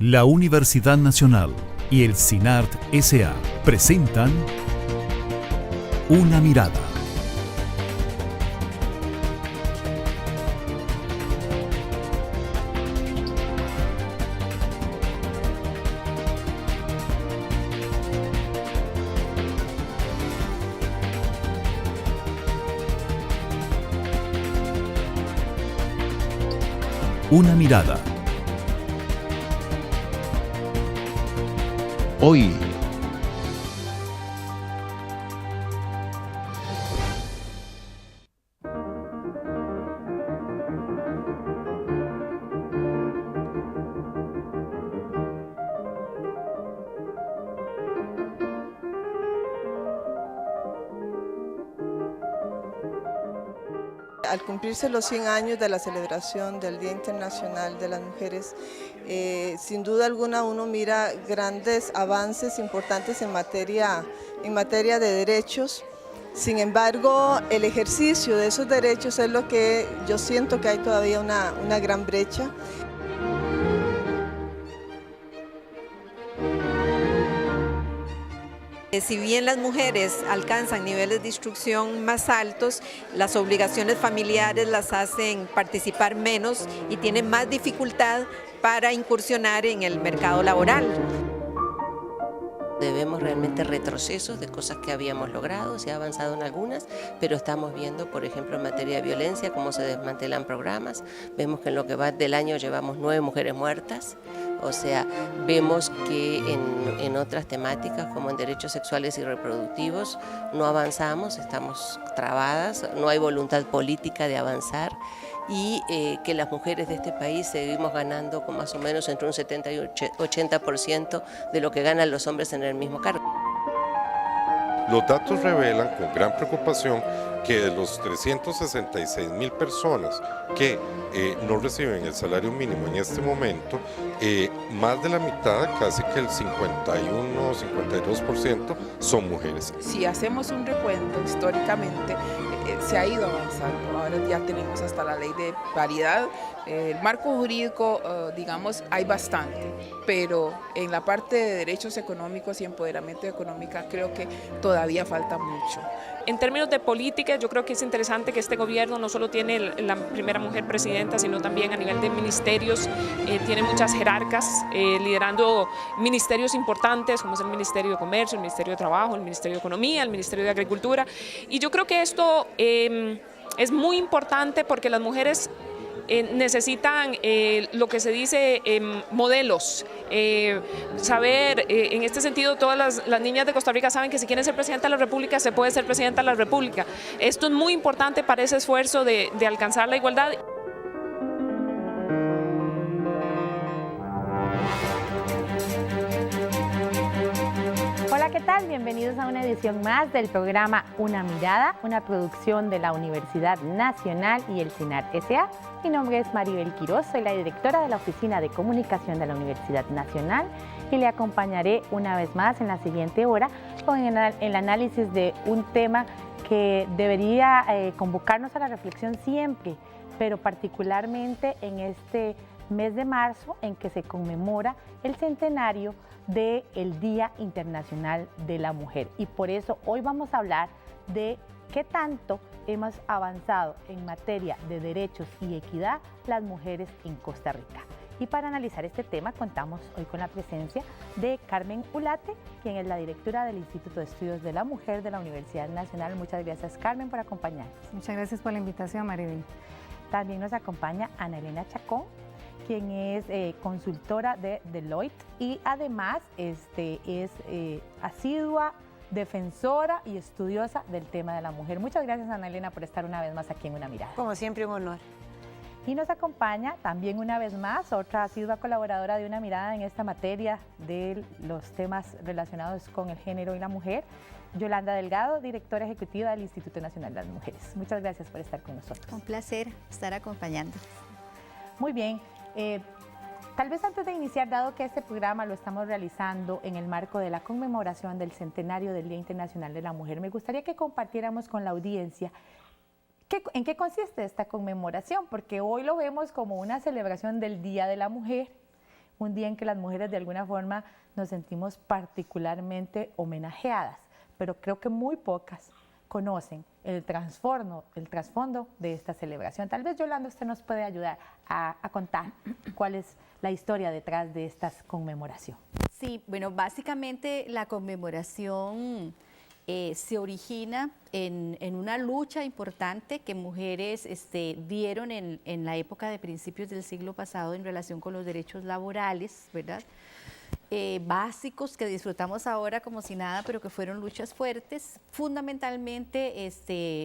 La Universidad Nacional y el CINART S.A. presentan Una Mirada. Una Mirada. Hoy. Al cumplirse los 100 años de la celebración del Día Internacional de las Mujeres, sin duda alguna uno mira grandes avances importantes en materia de derechos. Sin embargo, el ejercicio de esos derechos es lo que yo siento que hay todavía una gran brecha. Si bien las mujeres alcanzan niveles de instrucción más altos, las obligaciones familiares las hacen participar menos y tienen más dificultad para incursionar en el mercado laboral. Vemos realmente retrocesos de cosas que habíamos logrado, se ha avanzado en algunas, pero estamos viendo, por ejemplo, en materia de violencia, cómo se desmantelan programas. Vemos que en lo que va del año llevamos 9 mujeres muertas. O sea, vemos que en otras temáticas, como en derechos sexuales y reproductivos, no avanzamos, estamos trabadas, no hay voluntad política de avanzar y que las mujeres de este país seguimos ganando con más o menos entre un 70 y 80% de lo que ganan los hombres en el mismo cargo. Los datos revelan con gran preocupación que de los 366,000 personas que no reciben el salario mínimo en este momento, más de la mitad, casi que el 51-52% son mujeres. Si hacemos un recuento históricamente, se ha ido avanzando. Ahora ya tenemos hasta la ley de paridad. El marco jurídico, digamos, hay bastante, pero en la parte de derechos económicos y empoderamiento económico creo que todavía falta mucho. En términos de política, yo creo que es interesante que este gobierno no solo tiene la primera mujer presidenta, sino también a nivel de ministerios, tiene muchas jerarcas liderando ministerios importantes, como es el Ministerio de Comercio, el Ministerio de Trabajo, el Ministerio de Economía, el Ministerio de Agricultura. Y yo creo que esto es muy importante porque las mujeres necesitan lo que se dice modelos, saber, en este sentido todas las niñas de Costa Rica saben que si quieren ser presidenta de la República se puede ser presidenta de la República. Esto es muy importante para ese esfuerzo de alcanzar la igualdad. Hola, ¿qué tal? Bienvenidos a una edición más del programa Una Mirada, una producción de la Universidad Nacional y el CINART S.A. Mi nombre es Maribel Quiroz, soy la directora de la Oficina de Comunicación de la Universidad Nacional y le acompañaré una vez más en la siguiente hora con el análisis de un tema que debería convocarnos a la reflexión siempre, pero particularmente en este mes de marzo en que se conmemora el centenario del Día Internacional de la Mujer. Y por eso hoy vamos a hablar de qué tanto hemos avanzado en materia de derechos y equidad las mujeres en Costa Rica. Y para analizar este tema contamos hoy con la presencia de Carmen Ulate, quien es la directora del Instituto de Estudios de la Mujer de la Universidad Nacional. Muchas gracias, Carmen, por acompañarnos. Muchas gracias por la invitación, Maribel. También nos acompaña Ana Elena Chacón, quien es consultora de Deloitte y además es asidua defensora y estudiosa del tema de la mujer. Muchas gracias, Ana Elena, por estar una vez más aquí en Una Mirada. Como siempre, un honor. Y nos acompaña también una vez más otra asidua colaboradora de Una Mirada en esta materia de los temas relacionados con el género y la mujer, Yolanda Delgado, directora ejecutiva del Instituto Nacional de las Mujeres. Muchas gracias por estar con nosotros. Un placer estar acompañando. Muy bien. Tal vez antes de iniciar, dado que este programa lo estamos realizando en el marco de la conmemoración del centenario del Día Internacional de la Mujer, me gustaría que compartiéramos con la audiencia en qué consiste esta conmemoración, porque hoy lo vemos como una celebración del Día de la Mujer, un día en que las mujeres de alguna forma nos sentimos particularmente homenajeadas, pero creo que muy pocas conocen el trasfondo de esta celebración. Tal vez, Yolanda, usted nos puede ayudar a contar cuál es la historia detrás de esta conmemoración. Sí, bueno, básicamente la conmemoración se origina en una lucha importante que mujeres dieron en la época de principios del siglo pasado en relación con los derechos laborales, ¿verdad? Básicos que disfrutamos ahora como si nada, pero que fueron luchas fuertes. Fundamentalmente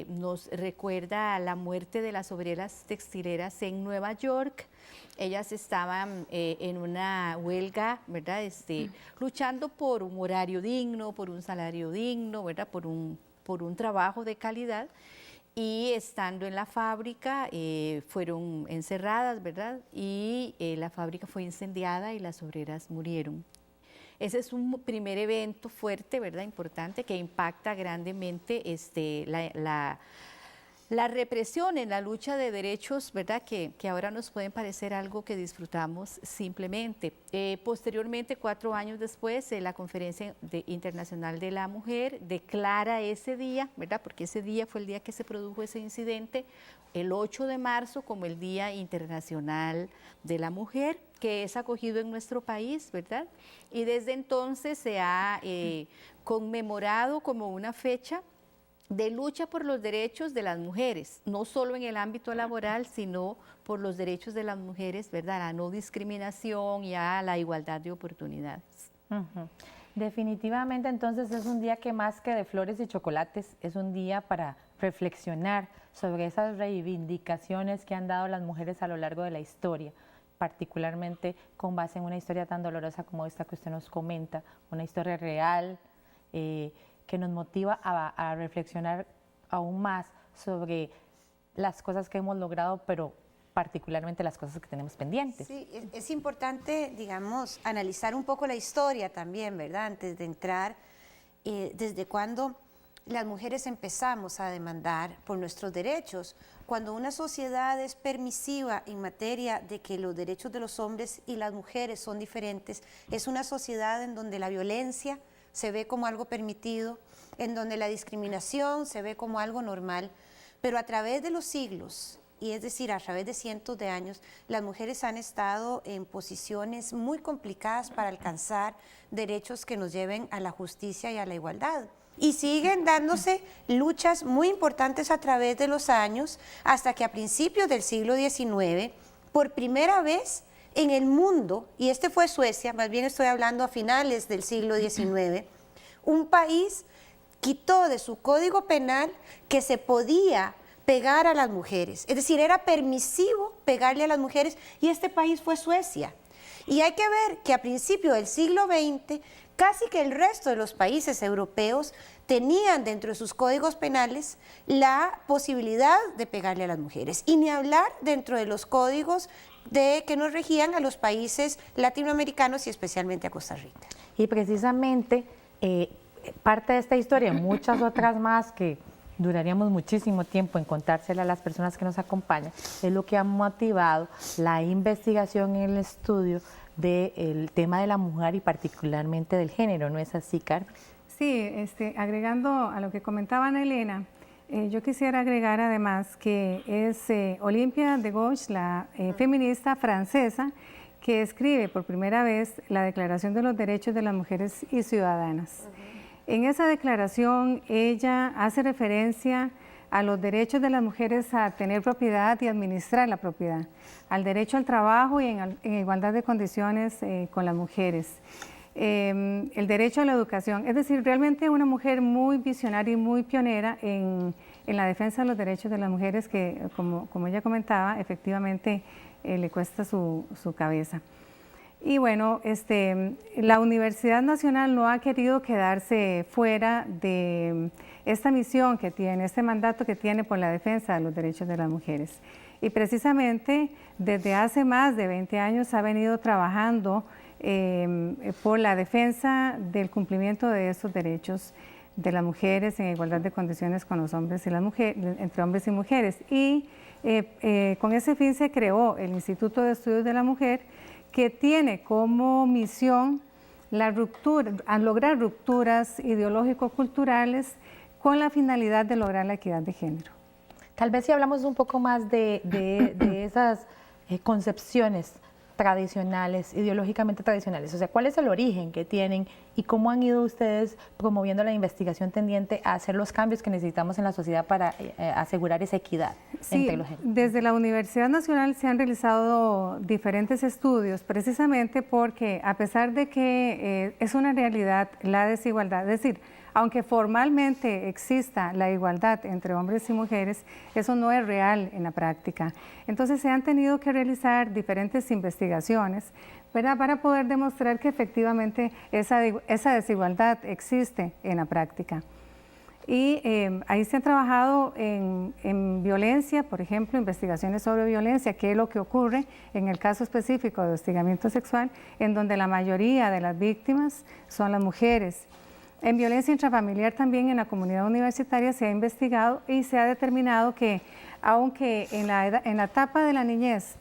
nos recuerda la muerte de las obreras textileras en Nueva York. Ellas estaban en una huelga, ¿verdad? Luchando por un horario digno, por un salario digno, ¿verdad? Por un trabajo de calidad. Y estando en la fábrica fueron encerradas, ¿verdad? Y la fábrica fue incendiada y las obreras murieron. Ese es un primer evento fuerte, ¿verdad? Importante, que impacta grandemente la represión en la lucha de derechos, ¿verdad? Que ahora nos pueden parecer algo que disfrutamos simplemente. Posteriormente, 4 años después, la Conferencia Internacional de la Mujer declara ese día, ¿verdad? Porque ese día fue el día que se produjo ese incidente, el 8 de marzo como el Día Internacional de la Mujer, que es acogido en nuestro país, ¿verdad? Y desde entonces se ha conmemorado como una fecha de lucha por los derechos de las mujeres, no solo en el ámbito laboral, sino por los derechos de las mujeres, ¿verdad? La no discriminación y a la igualdad de oportunidades. Definitivamente, entonces, es un día que más que de flores y chocolates, es un día para reflexionar sobre esas reivindicaciones que han dado las mujeres a lo largo de la historia, particularmente con base en una historia tan dolorosa como esta que usted nos comenta, una historia real, que nos motiva a reflexionar aún más sobre las cosas que hemos logrado, pero particularmente las cosas que tenemos pendientes. Sí, es importante, digamos, analizar un poco la historia también, ¿verdad? Antes de entrar, desde cuándo las mujeres empezamos a demandar por nuestros derechos. Cuando una sociedad es permisiva en materia de que los derechos de los hombres y las mujeres son diferentes, es una sociedad en donde la violencia se ve como algo permitido, en donde la discriminación se ve como algo normal, pero a través de los siglos, y es decir, a través de cientos de años, las mujeres han estado en posiciones muy complicadas para alcanzar derechos que nos lleven a la justicia y a la igualdad. Y siguen dándose luchas muy importantes a través de los años, hasta que a principios del siglo XIX, por primera vez en el mundo, y fue Suecia, más bien estoy hablando a finales del siglo XIX, un país quitó de su código penal que se podía pegar a las mujeres, es decir, era permisivo pegarle a las mujeres, y este país fue Suecia. Y hay que ver que a principios del siglo XX, casi que el resto de los países europeos tenían dentro de sus códigos penales la posibilidad de pegarle a las mujeres, y ni hablar dentro de los códigos que nos regían a los países latinoamericanos y especialmente a Costa Rica. Y precisamente parte de esta historia, muchas otras más que duraríamos muchísimo tiempo en contársela a las personas que nos acompañan, es lo que ha motivado la investigación y el estudio del tema de la mujer y particularmente del género, ¿no es así, Carmen? Sí, agregando a lo que comentaba Ana Elena, yo quisiera agregar además que es Olympia de Gauche, la feminista francesa, que escribe por primera vez la Declaración de los Derechos de las Mujeres y Ciudadanas. En esa declaración ella hace referencia a los derechos de las mujeres a tener propiedad y administrar la propiedad, al derecho al trabajo y en igualdad de condiciones con las mujeres, el derecho a la educación, es decir, realmente una mujer muy visionaria y muy pionera en la defensa de los derechos de las mujeres que, como ella comentaba, efectivamente le cuesta su cabeza. Y bueno, la Universidad Nacional no ha querido quedarse fuera de esta misión que tiene, este mandato que tiene por la defensa de los derechos de las mujeres. Y precisamente desde hace más de 20 años ha venido trabajando por la defensa del cumplimiento de estos derechos de las mujeres en igualdad de condiciones con los hombres y las mujeres, entre hombres y mujeres. Y con ese fin se creó el Instituto de Estudios de la Mujer, que tiene como misión la ruptura, a lograr rupturas ideológico-culturales con la finalidad de lograr la equidad de género. Tal vez si hablamos un poco más de esas concepciones tradicionales, ideológicamente tradicionales, o sea, ¿cuál es el origen que tienen y cómo han ido ustedes promoviendo la investigación tendiente a hacer los cambios que necesitamos en la sociedad para asegurar esa equidad entre los géneros? Desde la Universidad Nacional se han realizado diferentes estudios precisamente porque a pesar de que es una realidad la desigualdad, es decir, aunque formalmente exista la igualdad entre hombres y mujeres, eso no es real en la práctica. Entonces se han tenido que realizar diferentes investigaciones, ¿verdad?, para poder demostrar que efectivamente esa desigualdad existe en la práctica. Y ahí se ha trabajado en violencia, por ejemplo, investigaciones sobre violencia, qué es lo que ocurre en el caso específico de hostigamiento sexual, en donde la mayoría de las víctimas son las mujeres. En violencia intrafamiliar también en la comunidad universitaria se ha investigado y se ha determinado que aunque en la etapa de la niñez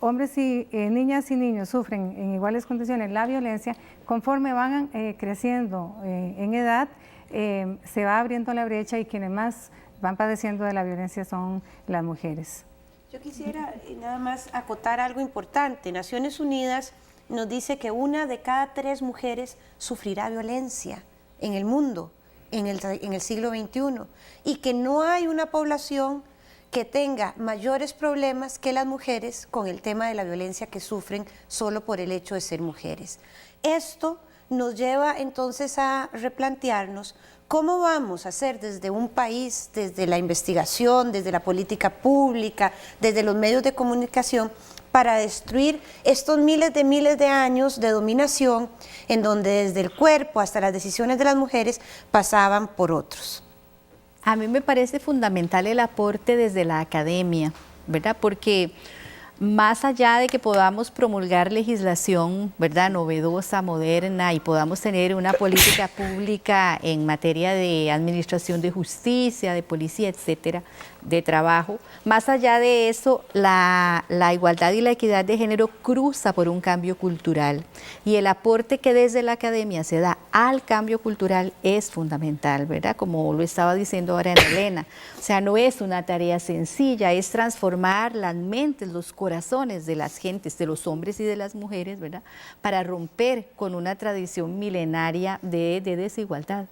hombres y niñas y niños sufren en iguales condiciones la violencia, conforme van creciendo en edad se va abriendo la brecha y quienes más van padeciendo de la violencia son las mujeres. Yo quisiera nada más acotar algo importante. Naciones Unidas nos dice que 1 de cada 3 mujeres sufrirá violencia en el mundo en el siglo XXI y que no hay una población que tenga mayores problemas que las mujeres con el tema de la violencia que sufren solo por el hecho de ser mujeres. Esto nos lleva entonces a replantearnos cómo vamos a hacer desde un país, desde la investigación, desde la política pública, desde los medios de comunicación, para destruir estos miles de años de dominación en donde desde el cuerpo hasta las decisiones de las mujeres pasaban por otros. A mí me parece fundamental el aporte desde la academia, ¿verdad? Porque más allá de que podamos promulgar legislación, ¿verdad?, novedosa, moderna, y podamos tener una política pública en materia de administración de justicia, de policía, etcétera, de trabajo, más allá de eso, la igualdad y la equidad de género cruza por un cambio cultural, y el aporte que desde la academia se da al cambio cultural es fundamental, ¿verdad?, como lo estaba diciendo ahora Elena. O sea, no es una tarea sencilla, es transformar las mentes, los corazones de las gentes, de los hombres y de las mujeres, ¿verdad?, para romper con una tradición milenaria de desigualdad.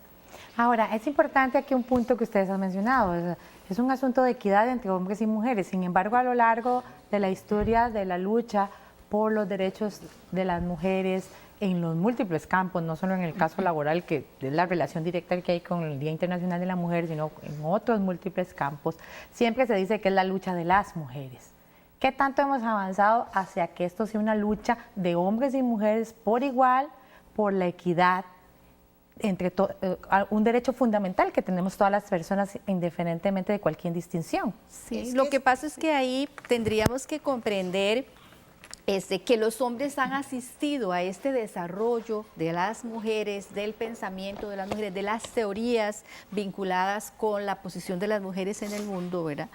Ahora, es importante aquí un punto que ustedes han mencionado, es un asunto de equidad entre hombres y mujeres. Sin embargo, a lo largo de la historia de la lucha por los derechos de las mujeres en los múltiples campos, no solo en el caso laboral, que es la relación directa que hay con el Día Internacional de la Mujer, sino en otros múltiples campos, siempre se dice que es la lucha de las mujeres. ¿Qué tanto hemos avanzado hacia que esto sea una lucha de hombres y mujeres por igual, por la equidad, entre un derecho fundamental que tenemos todas las personas indiferentemente de cualquier distinción? Sí, lo que pasa es que ahí tendríamos que comprender que los hombres han asistido a este desarrollo de las mujeres, del pensamiento de las mujeres, de las teorías vinculadas con la posición de las mujeres en el mundo, ¿verdad?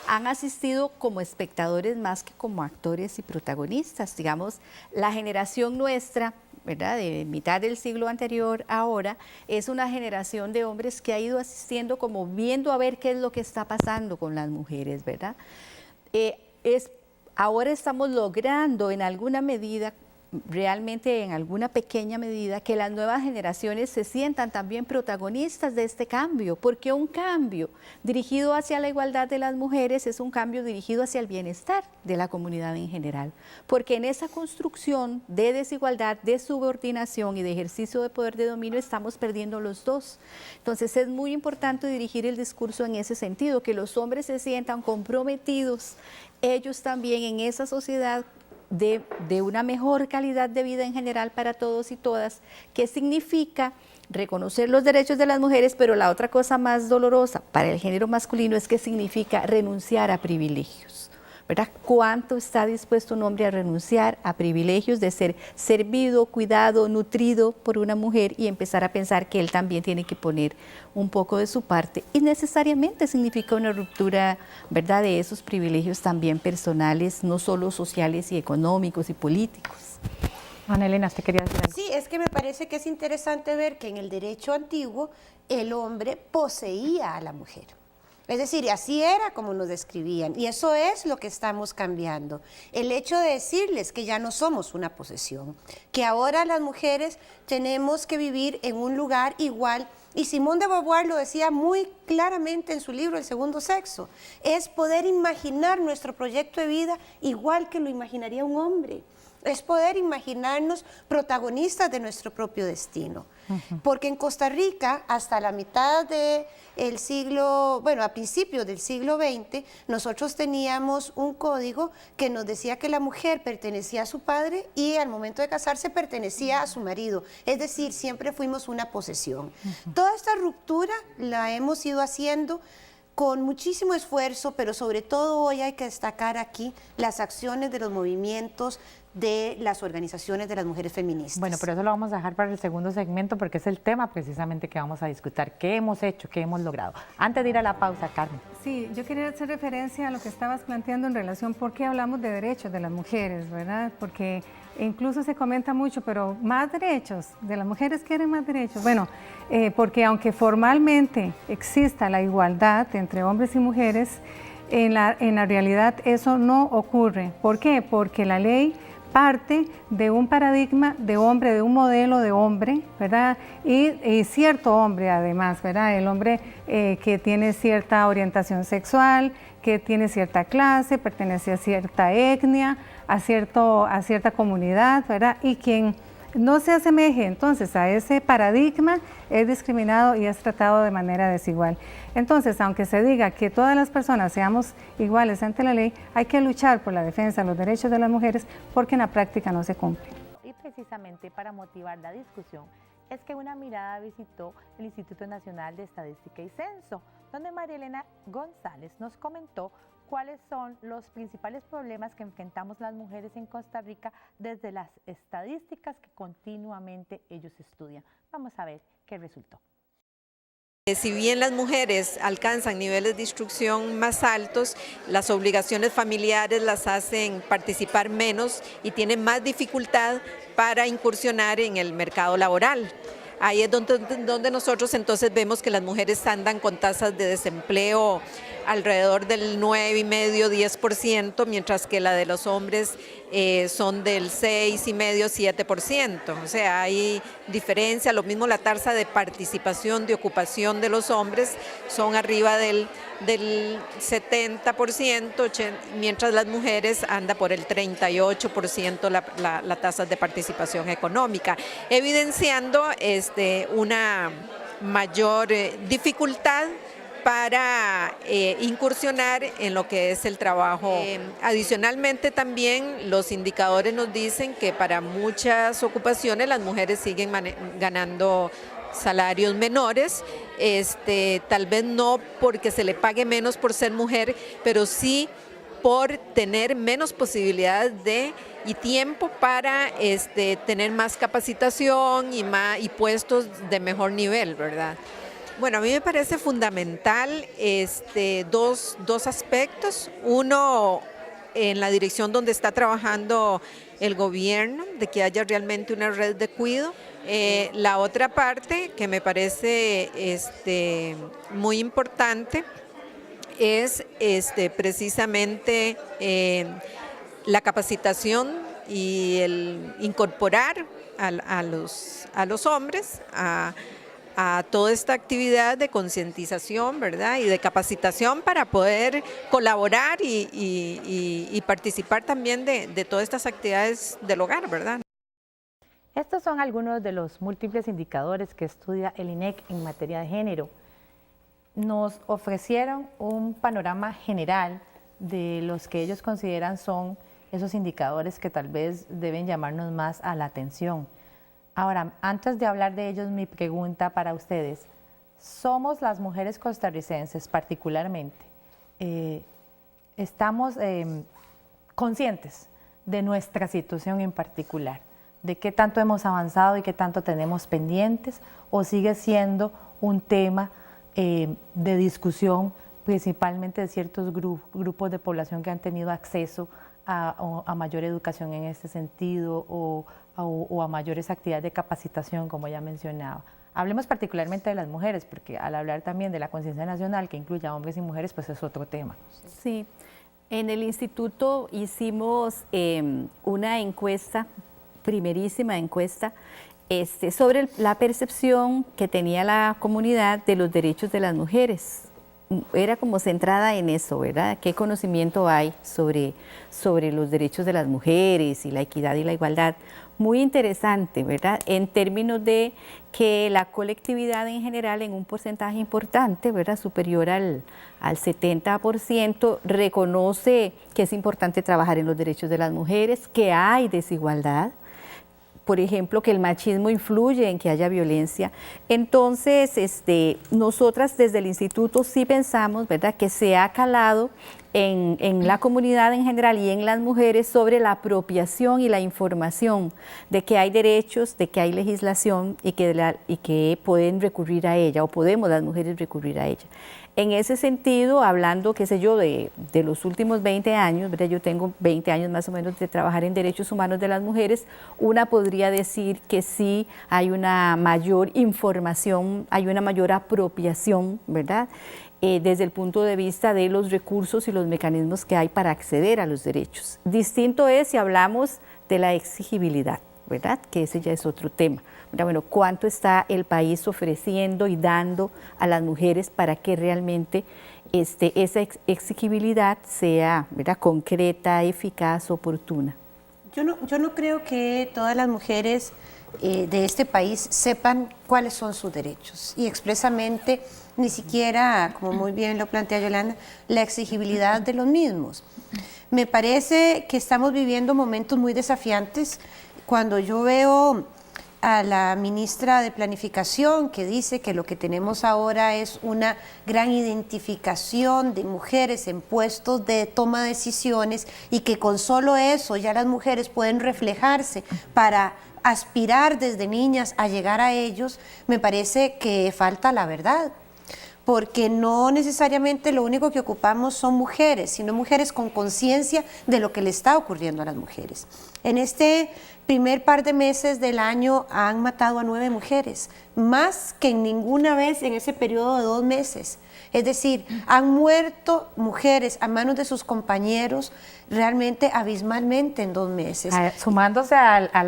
Han asistido como espectadores más que como actores y protagonistas. Digamos, la generación nuestra, ¿verdad?, de mitad del siglo anterior ahora, es una generación de hombres que ha ido asistiendo como viendo a ver qué es lo que está pasando con las mujeres, ¿verdad? Ahora estamos logrando en alguna medida, realmente en alguna pequeña medida, que las nuevas generaciones se sientan también protagonistas de este cambio, porque un cambio dirigido hacia la igualdad de las mujeres es un cambio dirigido hacia el bienestar de la comunidad en general, porque en esa construcción de desigualdad, de subordinación y de ejercicio de poder de dominio estamos perdiendo los dos. Entonces es muy importante dirigir el discurso en ese sentido, que los hombres se sientan comprometidos ellos también en esa sociedad de una mejor calidad de vida en general para todos y todas, que significa reconocer los derechos de las mujeres, pero la otra cosa más dolorosa para el género masculino es que significa renunciar a privilegios, ¿verdad? ¿Cuánto está dispuesto un hombre a renunciar a privilegios de ser servido, cuidado, nutrido por una mujer y empezar a pensar que él también tiene que poner un poco de su parte? Y necesariamente significa una ruptura, ¿verdad?, de esos privilegios también personales, no solo sociales y económicos y políticos. Ana Elena, ¿usted quería decir algo? Sí, es que me parece que es interesante ver que en el derecho antiguo el hombre poseía a la mujer. Es decir, así era como nos describían, y eso es lo que estamos cambiando. El hecho de decirles que ya no somos una posesión, que ahora las mujeres tenemos que vivir en un lugar igual, y Simone de Beauvoir lo decía muy claramente en su libro El segundo sexo, es poder imaginar nuestro proyecto de vida igual que lo imaginaría un hombre. Es poder imaginarnos protagonistas de nuestro propio destino. Porque en Costa Rica, hasta la mitad del siglo, bueno, a principios del siglo XX, nosotros teníamos un código que nos decía que la mujer pertenecía a su padre y al momento de casarse pertenecía a su marido. Es decir, siempre fuimos una posesión. Toda esta ruptura la hemos ido haciendo con muchísimo esfuerzo, pero sobre todo hoy hay que destacar aquí las acciones de los movimientos de las organizaciones de las mujeres feministas. Bueno, pero eso lo vamos a dejar para el segundo segmento porque es el tema precisamente que vamos a discutir. ¿Qué hemos hecho? ¿Qué hemos logrado? Antes de ir a la pausa, Carmen. Sí, yo quería hacer referencia a lo que estabas planteando en relación por qué hablamos de derechos de las mujeres, ¿verdad? Porque incluso se comenta mucho, pero más derechos, de las mujeres quieren más derechos. Bueno, porque aunque formalmente exista la igualdad entre hombres y mujeres, en la realidad eso no ocurre. ¿Por qué? Porque la ley parte de un paradigma de hombre, de un modelo de hombre, ¿verdad? Y cierto hombre además, ¿verdad? El hombre que tiene cierta orientación sexual, que tiene cierta clase, pertenece a cierta etnia, a cierta comunidad, ¿verdad? Y quien no se asemeje entonces a ese paradigma es discriminado y es tratado de manera desigual. Entonces, aunque se diga que todas las personas seamos iguales ante la ley, hay que luchar por la defensa de los derechos de las mujeres porque en la práctica no se cumple. Y precisamente para motivar la discusión es que Una Mirada visitó el Instituto Nacional de Estadística y Censo, donde María Elena González nos comentó cuáles son los principales problemas que enfrentamos las mujeres en Costa Rica desde las estadísticas que continuamente ellos estudian. Vamos a ver qué resultó. Si bien las mujeres alcanzan niveles de instrucción más altos, las obligaciones familiares las hacen participar menos y tienen más dificultad para incursionar en el mercado laboral. Ahí es donde nosotros entonces vemos que las mujeres andan con tasas de desempleo alrededor del 9,5–10%, mientras que la de los hombres son del 6,5–7%. O sea, hay diferencia. Lo mismo la tasa de participación de ocupación de los hombres son arriba del 70%, mientras las mujeres anda por el 38% la tasa de participación económica, evidenciando una mayor dificultad para incursionar en lo que es el trabajo. Adicionalmente también los indicadores nos dicen que para muchas ocupaciones las mujeres siguen ganando salarios menores, tal vez no porque se le pague menos por ser mujer, pero sí por tener menos posibilidades y tiempo para tener más capacitación y puestos de mejor nivel, ¿verdad? Bueno, a mí me parece fundamental dos aspectos. Uno, en la dirección donde está trabajando el gobierno, de que haya realmente una red de cuidado. La otra parte que me parece muy importante es precisamente la capacitación y el incorporar a los hombres a toda esta actividad de concientización, ¿verdad? Y de capacitación para poder colaborar y participar también de todas estas actividades del hogar, ¿verdad? Estos son algunos de los múltiples indicadores que estudia el INEC en materia de género. Nos ofrecieron un panorama general de los que ellos consideran son esos indicadores que tal vez deben llamarnos más a la atención. Ahora, antes de hablar de ellos, mi pregunta para ustedes, ¿somos las mujeres costarricenses particularmente? ¿Estamos conscientes de nuestra situación en particular, de qué tanto hemos avanzado y qué tanto tenemos pendientes, o sigue siendo un tema de discusión principalmente de ciertos grupos de población que han tenido acceso a mayor educación en este sentido o a mayores actividades de capacitación, como ya mencionaba. Hablemos particularmente de las mujeres, porque al hablar también de la conciencia nacional que incluye a hombres y mujeres, pues es otro tema. Sí, en el instituto hicimos una encuesta, primerísima encuesta, sobre la percepción que tenía la comunidad de los derechos de las mujeres. Era como centrada en eso, ¿verdad? ¿Qué conocimiento hay sobre los derechos de las mujeres y la equidad y la igualdad? Muy interesante, ¿verdad? En términos de que la colectividad en general, en un porcentaje importante, ¿verdad?, superior al 70%, reconoce que es importante trabajar en los derechos de las mujeres, que hay desigualdad, por ejemplo, que el machismo influye en que haya violencia. Entonces, nosotras desde el instituto sí pensamos, ¿verdad?, que se ha calado en la comunidad en general y en las mujeres sobre la apropiación y la información de que hay derechos, de que hay legislación y que pueden recurrir a ella, o podemos las mujeres recurrir a ella. En ese sentido, hablando, qué sé yo, de los últimos 20 años, ¿verdad? Yo tengo 20 años más o menos de trabajar en derechos humanos de las mujeres, una podría decir que sí hay una mayor información, hay una mayor apropiación, ¿verdad?, desde el punto de vista de los recursos y los mecanismos que hay para acceder a los derechos. Distinto es si hablamos de la exigibilidad, ¿verdad?, que ese ya es otro tema. Bueno, ¿cuánto está el país ofreciendo y dando a las mujeres para que realmente esa exigibilidad sea, ¿verdad?, concreta, eficaz, oportuna? Yo no creo que todas las mujeres de este país sepan cuáles son sus derechos, y expresamente ni siquiera, como muy bien lo plantea Yolanda, la exigibilidad de los mismos. Me parece que estamos viviendo momentos muy desafiantes. Cuando yo veo a la ministra de Planificación que dice que lo que tenemos ahora es una gran identificación de mujeres en puestos de toma de decisiones, y que con solo eso ya las mujeres pueden reflejarse para aspirar desde niñas a llegar a ellos, me parece que falta la verdad. Porque no necesariamente lo único que ocupamos son mujeres, sino mujeres con conciencia de lo que le está ocurriendo a las mujeres. En este primer par de meses del año han matado a 9 mujeres, más que en ninguna vez en ese periodo de 2 meses. Es decir, han muerto mujeres a manos de sus compañeros realmente abismalmente en 2 meses. Sumándose a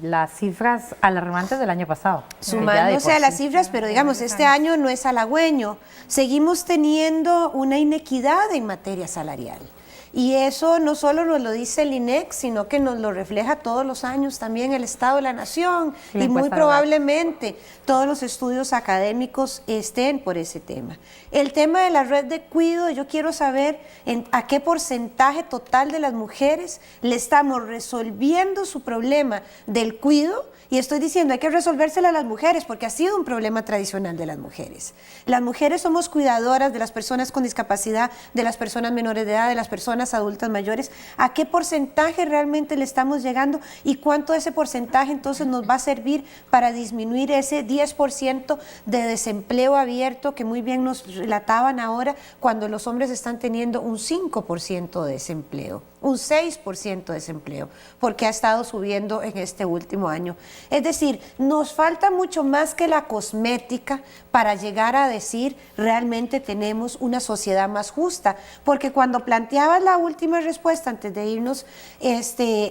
las cifras alarmantes del año pasado. Sumándose a las cifras, pero digamos, este año no es halagüeño. Seguimos teniendo una inequidad en materia salarial. Y eso no solo nos lo dice el INEC, sino que nos lo refleja todos los años también el Estado de la Nación, y muy probablemente todos los estudios académicos estén por ese tema. El tema de la red de cuidado, yo quiero saber a qué porcentaje total de las mujeres le estamos resolviendo su problema del cuidado. Y estoy diciendo, hay que resolvérsela a las mujeres, porque ha sido un problema tradicional de las mujeres. Las mujeres somos cuidadoras de las personas con discapacidad, de las personas menores de edad, de las personas adultas mayores. ¿A qué porcentaje realmente le estamos llegando? ¿Y cuánto de ese porcentaje entonces nos va a servir para disminuir ese 10% de desempleo abierto que muy bien nos relataban ahora, cuando los hombres están teniendo un 5% de desempleo? Un 6% de desempleo, porque ha estado subiendo en este último año. Es decir, nos falta mucho más que la cosmética para llegar a decir realmente tenemos una sociedad más justa, porque cuando planteabas la última respuesta antes de irnos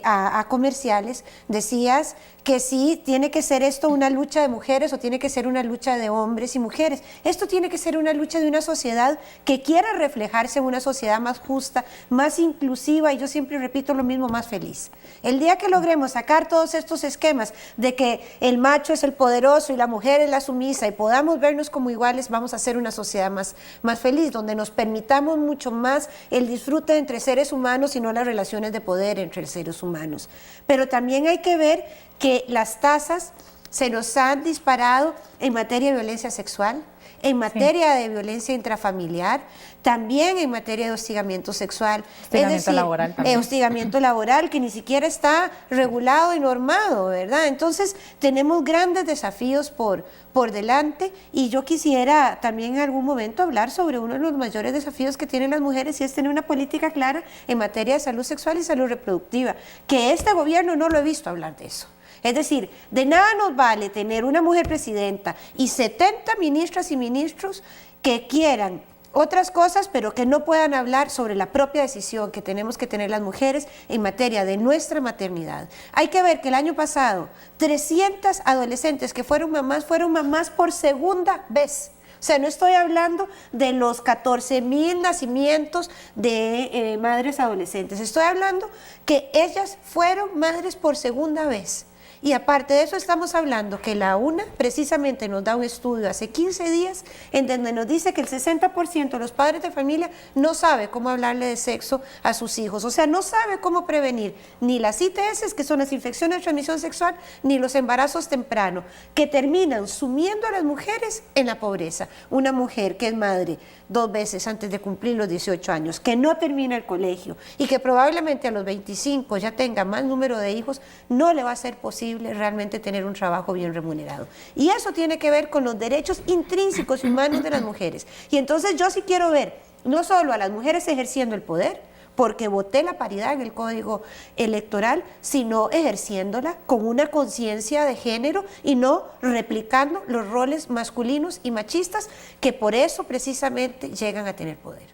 a comerciales, decías que sí, tiene que ser esto una lucha de mujeres o tiene que ser una lucha de hombres y mujeres. Esto tiene que ser una lucha de una sociedad que quiera reflejarse en una sociedad más justa, más inclusiva, y yo siempre repito lo mismo, más feliz. El día que logremos sacar todos estos esquemas de que el macho es el poderoso y la mujer es la sumisa, y podamos vernos como iguales, vamos a hacer una sociedad más feliz, donde nos permitamos mucho más el disfrute entre seres humanos y no las relaciones de poder entre seres humanos. Pero también hay que ver que las tasas se nos han disparado en materia de violencia sexual, en materia de violencia intrafamiliar, también en materia de hostigamiento sexual. Hostigamiento laboral también. Hostigamiento laboral que ni siquiera está regulado y normado, ¿verdad? Entonces tenemos grandes desafíos por delante, y yo quisiera también en algún momento hablar sobre uno de los mayores desafíos que tienen las mujeres, y es tener una política clara en materia de salud sexual y salud reproductiva, que este gobierno no lo he visto hablar de eso. Es decir, de nada nos vale tener una mujer presidenta y 70 ministras y ministros que quieran otras cosas, pero que no puedan hablar sobre la propia decisión que tenemos que tener las mujeres en materia de nuestra maternidad. Hay que ver que el año pasado 300 adolescentes que fueron mamás por segunda vez. O sea, no estoy hablando de los 14.000 nacimientos de madres adolescentes, estoy hablando que ellas fueron madres por segunda vez. Y aparte de eso estamos hablando que la UNA precisamente nos da un estudio hace 15 días en donde nos dice que el 60% de los padres de familia no sabe cómo hablarle de sexo a sus hijos, o sea, no sabe cómo prevenir ni las ITS, que son las infecciones de transmisión sexual, ni los embarazos tempranos, que terminan sumiendo a las mujeres en la pobreza. Una mujer que es madre 2 veces antes de cumplir los 18 años, que no termina el colegio y que probablemente a los 25 ya tenga más número de hijos, no le va a ser posible realmente tener un trabajo bien remunerado. Y eso tiene que ver con los derechos intrínsecos y humanos de las mujeres. Y entonces yo sí quiero ver no solo a las mujeres ejerciendo el poder, porque voté la paridad en el Código Electoral, sino ejerciéndola con una conciencia de género y no replicando los roles masculinos y machistas que por eso precisamente llegan a tener poder.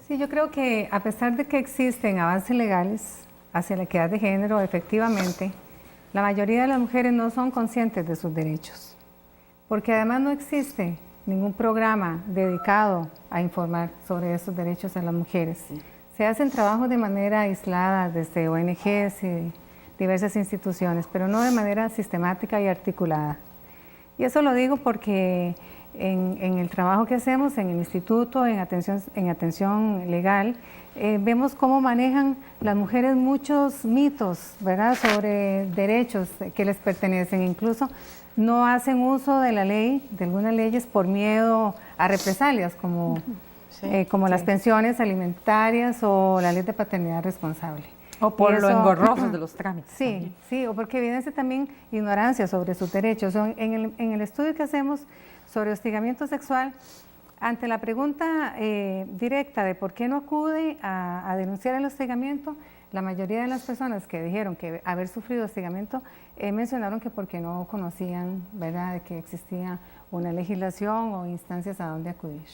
Sí, yo creo que a pesar de que existen avances legales hacia la equidad de género, efectivamente, la mayoría de las mujeres no son conscientes de sus derechos, porque además no existe ningún programa dedicado a informar sobre esos derechos a las mujeres. Se hacen trabajos de manera aislada desde ONGs y diversas instituciones, pero no de manera sistemática y articulada. Y eso lo digo porque en el trabajo que hacemos en el instituto, en atención legal, vemos cómo manejan las mujeres muchos mitos, ¿verdad?, sobre derechos que les pertenecen. Incluso no hacen uso de la ley, de algunas leyes, por miedo a represalias, como las pensiones alimentarias o la ley de paternidad responsable. O por lo engorrosos de los trámites. Sí, también. Sí, o porque evidencia también ignorancia sobre sus derechos. En el estudio que hacemos sobre hostigamiento sexual, ante la pregunta directa de por qué no acude a denunciar el hostigamiento, la mayoría de las personas que dijeron que haber sufrido hostigamiento mencionaron que porque no conocían, ¿verdad?, de que existía una legislación o instancias a donde acudir.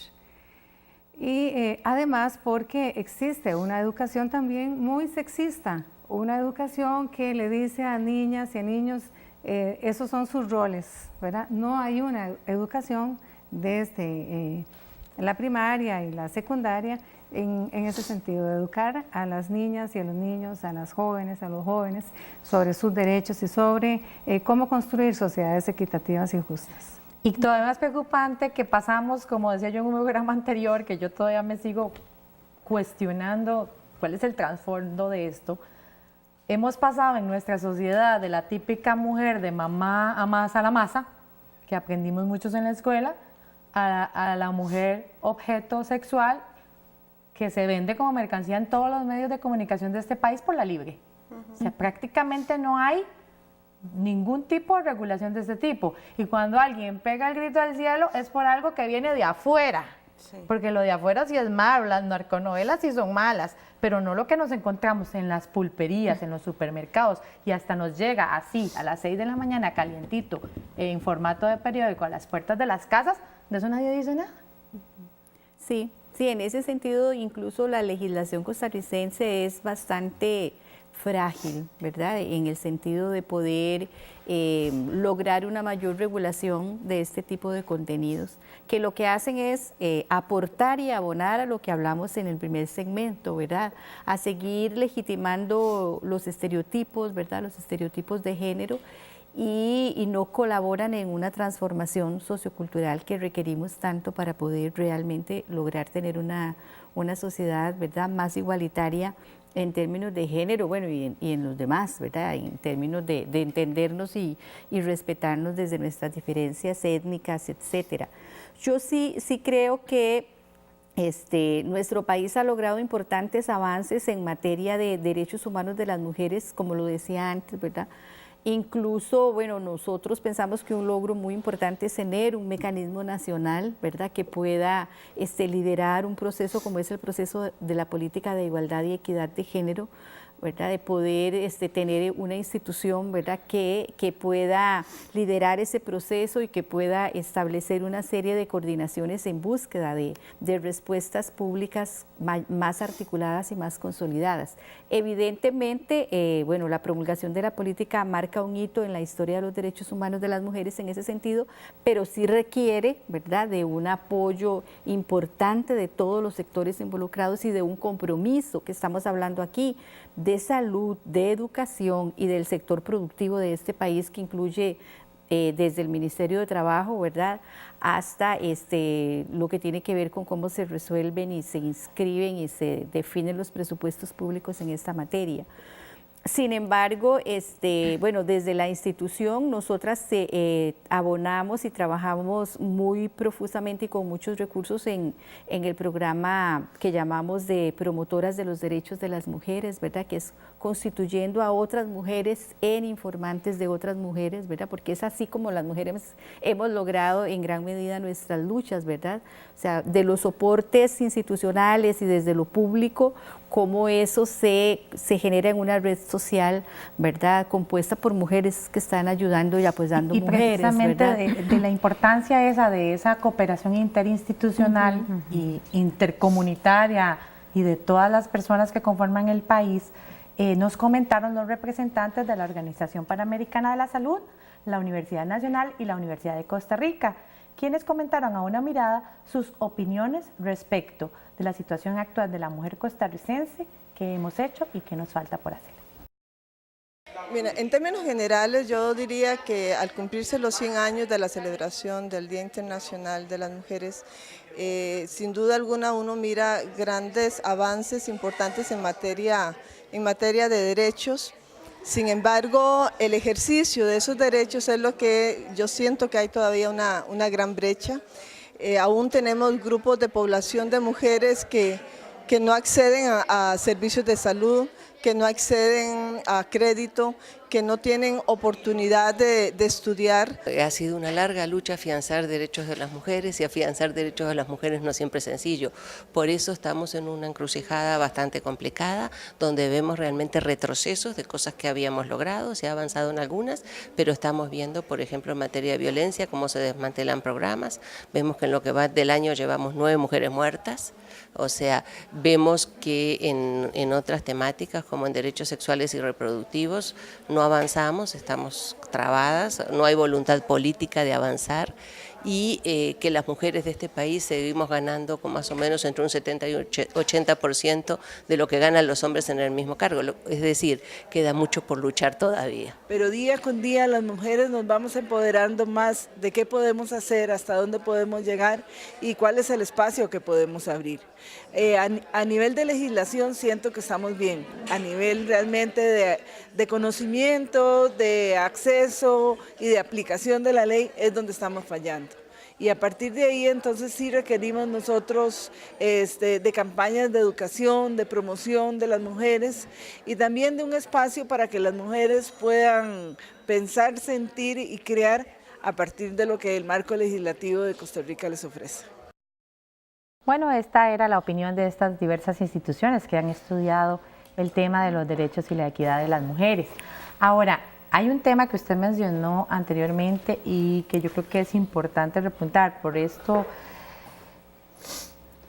Y además porque existe una educación también muy sexista, una educación que le dice a niñas y a niños, esos son sus roles, ¿verdad? No hay una educación desde la primaria y la secundaria en ese sentido, de educar a las niñas y a los niños, a las jóvenes, a los jóvenes, sobre sus derechos y sobre cómo construir sociedades equitativas y justas. Y todavía más preocupante que pasamos, como decía yo en un programa anterior, que yo todavía me sigo cuestionando cuál es el trasfondo de esto. Hemos pasado en nuestra sociedad de la típica mujer de mamá amasa la masa, que aprendimos muchos en la escuela, a la mujer objeto sexual que se vende como mercancía en todos los medios de comunicación de este país por la libre. O sea, prácticamente no hay ningún tipo de regulación de este tipo. Y cuando alguien pega el grito al cielo es por algo que viene de afuera. Sí. Porque lo de afuera sí es malo, las narconovelas sí son malas, pero no lo que nos encontramos en las pulperías, en los supermercados, y hasta nos llega así a las 6 de la mañana calientito, en formato de periódico a las puertas de las casas. De eso nadie dice nada. Sí, sí, en ese sentido incluso la legislación costarricense es bastante frágil, ¿verdad?, en el sentido de poder lograr una mayor regulación de este tipo de contenidos, que lo que hacen es aportar y abonar a lo que hablamos en el primer segmento, ¿verdad?, a seguir legitimando los estereotipos, ¿verdad?, los estereotipos de género, y no colaboran en una transformación sociocultural que requerimos tanto para poder realmente lograr tener una sociedad, ¿verdad?, más igualitaria en términos de género, bueno, y en los demás, ¿verdad? En términos de entendernos y respetarnos desde nuestras diferencias étnicas, etcétera. Yo sí creo que nuestro país ha logrado importantes avances en materia de derechos humanos de las mujeres, como lo decía antes, ¿verdad? Incluso, bueno, nosotros pensamos que un logro muy importante es tener un mecanismo nacional, ¿verdad?, que pueda liderar un proceso como es el proceso de la política de igualdad y equidad de género, ¿verdad?, de poder tener una institución, ¿verdad?, que pueda liderar ese proceso y que pueda establecer una serie de coordinaciones en búsqueda de respuestas públicas más articuladas y más consolidadas. Evidentemente, bueno, la promulgación de la política marca un hito en la historia de los derechos humanos de las mujeres en ese sentido, pero sí requiere, ¿verdad?, de un apoyo importante de todos los sectores involucrados y de un compromiso que estamos hablando aquí, de salud, de educación y del sector productivo de este país, que incluye desde el Ministerio de Trabajo, ¿verdad?, hasta lo que tiene que ver con cómo se resuelven y se inscriben y se definen los presupuestos públicos en esta materia. Sin embargo, bueno, desde la institución nosotras abonamos y trabajamos muy profusamente y con muchos recursos en el programa que llamamos de promotoras de los derechos de las mujeres, ¿verdad?, que es constituyendo a otras mujeres en informantes de otras mujeres, ¿verdad?, porque es así como las mujeres hemos logrado en gran medida nuestras luchas, ¿verdad?, o sea, de los soportes institucionales y desde lo público, cómo eso se genera en una red social, ¿verdad?, compuesta por mujeres que están ayudando y apoyando mujeres, precisamente ¿verdad? de la importancia de esa cooperación interinstitucional y intercomunitaria y de todas las personas que conforman el país, nos comentaron los representantes de la Organización Panamericana de la Salud, la Universidad Nacional y la Universidad de Costa Rica, quienes comentaron a una mirada sus opiniones respecto de la situación actual de la mujer costarricense, qué hemos hecho y qué nos falta por hacer. Mira, en términos generales yo diría que al cumplirse los 100 años de la celebración del Día Internacional de las Mujeres, sin duda alguna uno mira grandes avances importantes en materia de derechos. Sin embargo, el ejercicio de esos derechos es lo que yo siento que hay todavía una gran brecha. Aún tenemos grupos de población de mujeres que no acceden a servicios de salud, que no acceden a crédito, que no tienen oportunidad de estudiar. Ha sido una larga lucha afianzar derechos de las mujeres, y afianzar derechos de las mujeres no siempre es sencillo. Por eso estamos en una encrucijada bastante complicada, donde vemos realmente retrocesos de cosas que habíamos logrado, se ha avanzado en algunas, pero estamos viendo, por ejemplo, en materia de violencia, cómo se desmantelan programas. Vemos que en lo que va del año llevamos 9 mujeres muertas. O sea, vemos que en otras temáticas, como en derechos sexuales y reproductivos, no avanzamos, estamos trabadas, no hay voluntad política de avanzar, y que las mujeres de este país seguimos ganando con más o menos entre un 70 y 80% de lo que ganan los hombres en el mismo cargo, es decir, queda mucho por luchar todavía. Pero día con día las mujeres nos vamos empoderando más de qué podemos hacer, hasta dónde podemos llegar y cuál es el espacio que podemos abrir. A nivel de legislación siento que estamos bien, a nivel realmente de conocimiento, de acceso y de aplicación de la ley es donde estamos fallando. Y a partir de ahí entonces sí requerimos nosotros de campañas de educación, de promoción de las mujeres y también de un espacio para que las mujeres puedan pensar, sentir y crear a partir de lo que el marco legislativo de Costa Rica les ofrece. Bueno, esta era la opinión de estas diversas instituciones que han estudiado el tema de los derechos y la equidad de las mujeres. Ahora, hay un tema que usted mencionó anteriormente y que yo creo que es importante repuntar por esto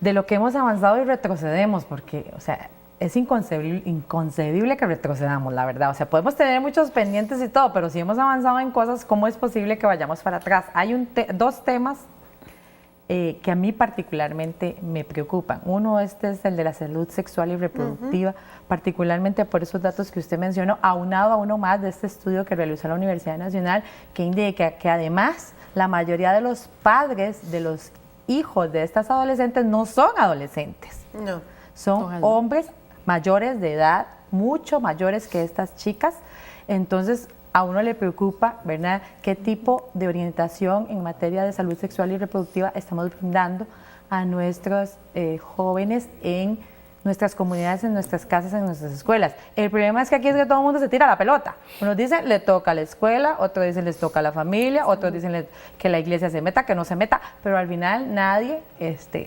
de lo que hemos avanzado y retrocedemos, porque, o sea, es inconcebible que retrocedamos, la verdad. O sea, podemos tener muchos pendientes y todo, pero si hemos avanzado en cosas, ¿cómo es posible que vayamos para atrás? Hay dos temas que a mí particularmente me preocupan. Uno es el de la salud sexual y reproductiva, particularmente por esos datos que usted mencionó, aunado a uno más de este estudio que realizó la Universidad Nacional, que indica que además la mayoría de los padres de los hijos de estas adolescentes no son adolescentes, son hombres mayores de edad, mucho mayores que estas chicas. Entonces, a uno le preocupa, ¿verdad?, qué tipo de orientación en materia de salud sexual y reproductiva estamos brindando a nuestros jóvenes en nuestras comunidades, en nuestras casas, en nuestras escuelas. El problema es que aquí es que todo el mundo se tira la pelota. Unos dicen le toca a la escuela, otros dicen les toca a la familia, otros dicen que la iglesia se meta, que no se meta, pero al final nadie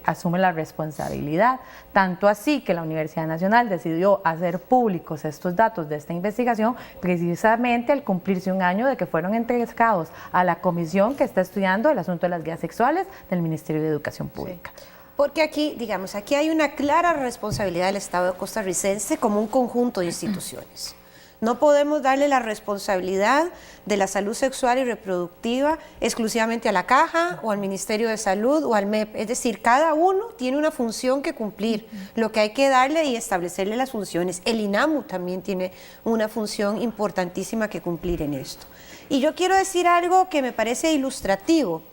asume la responsabilidad. Tanto así que la Universidad Nacional decidió hacer públicos estos datos de esta investigación precisamente al cumplirse un año de que fueron entregados a la comisión que está estudiando el asunto de las guías sexuales del Ministerio de Educación Pública. Sí. Porque aquí, digamos, aquí hay una clara responsabilidad del Estado costarricense como un conjunto de instituciones. No podemos darle la responsabilidad de la salud sexual y reproductiva exclusivamente a la Caja o al Ministerio de Salud o al MEP. Es decir, cada uno tiene una función que cumplir. Lo que hay que darle y establecerle las funciones. El INAMU también tiene una función importantísima que cumplir en esto. Y yo quiero decir algo que me parece ilustrativo.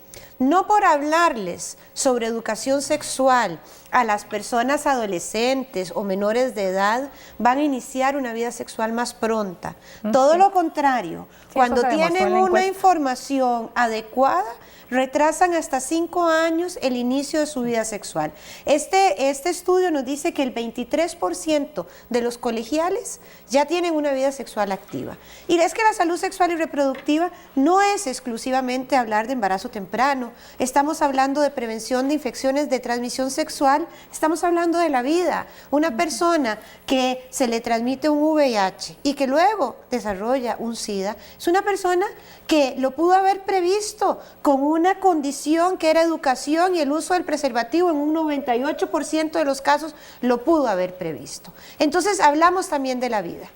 No por hablarles sobre educación sexual a las personas adolescentes o menores de edad van a iniciar una vida sexual más pronta. Todo lo contrario, cuando tienen una información adecuada, retrasan hasta 5 años el inicio de su vida sexual. Este estudio nos dice que el 23% de los colegiales ya tienen una vida sexual activa. Y es que la salud sexual y reproductiva no es exclusivamente hablar de embarazo temprano, estamos hablando de prevención de infecciones de transmisión sexual, estamos hablando de la vida. Una persona que se le transmite un VIH y que luego desarrolla un SIDA, es una persona que lo pudo haber previsto con una condición que era educación y el uso del preservativo en un 98% de los casos lo pudo haber previsto. Entonces hablamos también de la vida.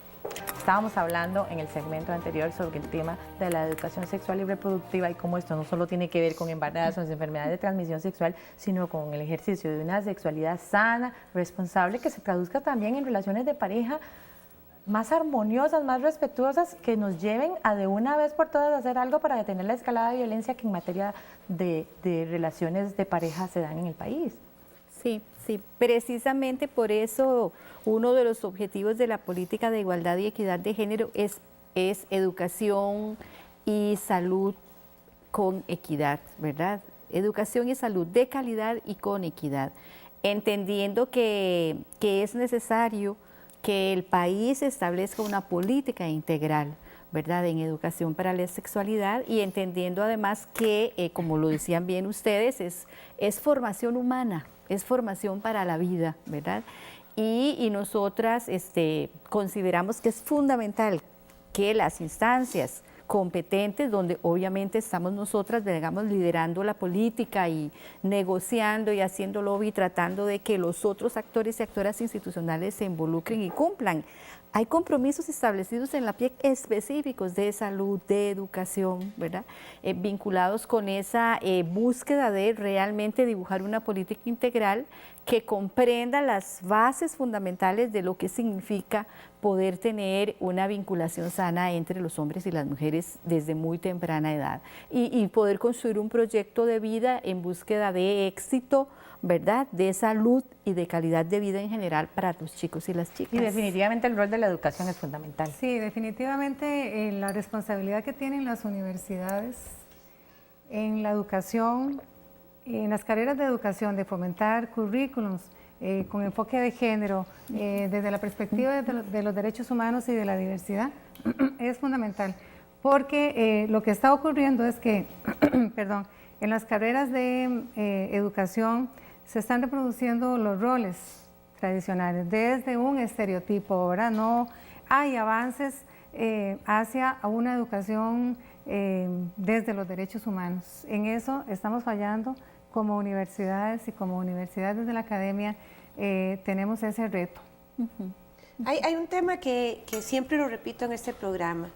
Estábamos hablando en el segmento anterior sobre el tema de la educación sexual y reproductiva y cómo esto no solo tiene que ver con embarazos, enfermedades de transmisión sexual, sino con el ejercicio de una sexualidad sana, responsable, que se traduzca también en relaciones de pareja más armoniosas, más respetuosas, que nos lleven a de una vez por todas hacer algo para detener la escalada de violencia que en materia de relaciones de pareja se dan en el país. Sí, sí, precisamente por eso uno de los objetivos de la política de igualdad y equidad de género es educación y salud con equidad, ¿verdad? Educación y salud de calidad y con equidad, entendiendo que es necesario que el país establezca una política integral, ¿verdad?, en educación para la sexualidad y entendiendo además que, como lo decían bien ustedes, es formación humana, es formación para la vida, ¿verdad? Y nosotras consideramos que es fundamental que las instancias competentes, donde obviamente estamos nosotras, digamos, liderando la política y negociando y haciendo lobby, tratando de que los otros actores y actoras institucionales se involucren y cumplan. Hay compromisos establecidos en la PIEC específicos de salud, de educación, ¿verdad? Vinculados con esa búsqueda de realmente dibujar una política integral que comprenda las bases fundamentales de lo que significa poder tener una vinculación sana entre los hombres y las mujeres desde muy temprana edad y poder construir un proyecto de vida en búsqueda de éxito, ¿verdad?, de salud y de calidad de vida en general para los chicos y las chicas. Y definitivamente el rol de la educación es fundamental. Sí, definitivamente la responsabilidad que tienen las universidades en la educación, en las carreras de educación, de fomentar currículums con enfoque de género, desde la perspectiva de los derechos humanos y de la diversidad, es fundamental. Porque lo que está ocurriendo es que, perdón, en las carreras de educación se están reproduciendo los roles tradicionales desde un estereotipo, ¿verdad? No hay avances hacia una educación desde los derechos humanos. En eso estamos fallando como universidades y como universidades de la academia tenemos ese reto. Hay un tema que siempre lo repito en este programa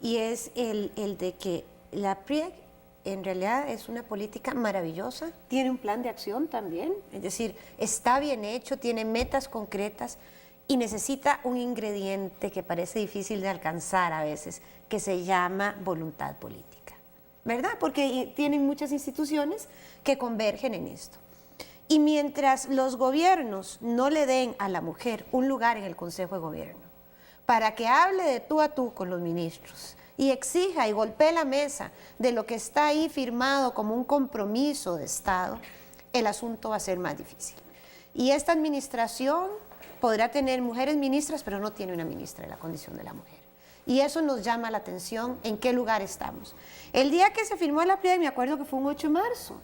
y es el de que la PRIEC en realidad es una política maravillosa, tiene un plan de acción también, es decir, está bien hecho, tiene metas concretas y necesita un ingrediente que parece difícil de alcanzar a veces, que se llama voluntad política, ¿verdad? Porque tienen muchas instituciones que convergen en esto. Y mientras los gobiernos no le den a la mujer un lugar en el Consejo de Gobierno para que hable de tú a tú con los ministros y exija y golpee la mesa de lo que está ahí firmado como un compromiso de Estado, el asunto va a ser más difícil. Y esta administración podrá tener mujeres ministras, pero no tiene una ministra de la condición de la mujer. Y eso nos llama la atención en qué lugar estamos. El día que se firmó la PRIDE, me acuerdo que fue un 8 de marzo,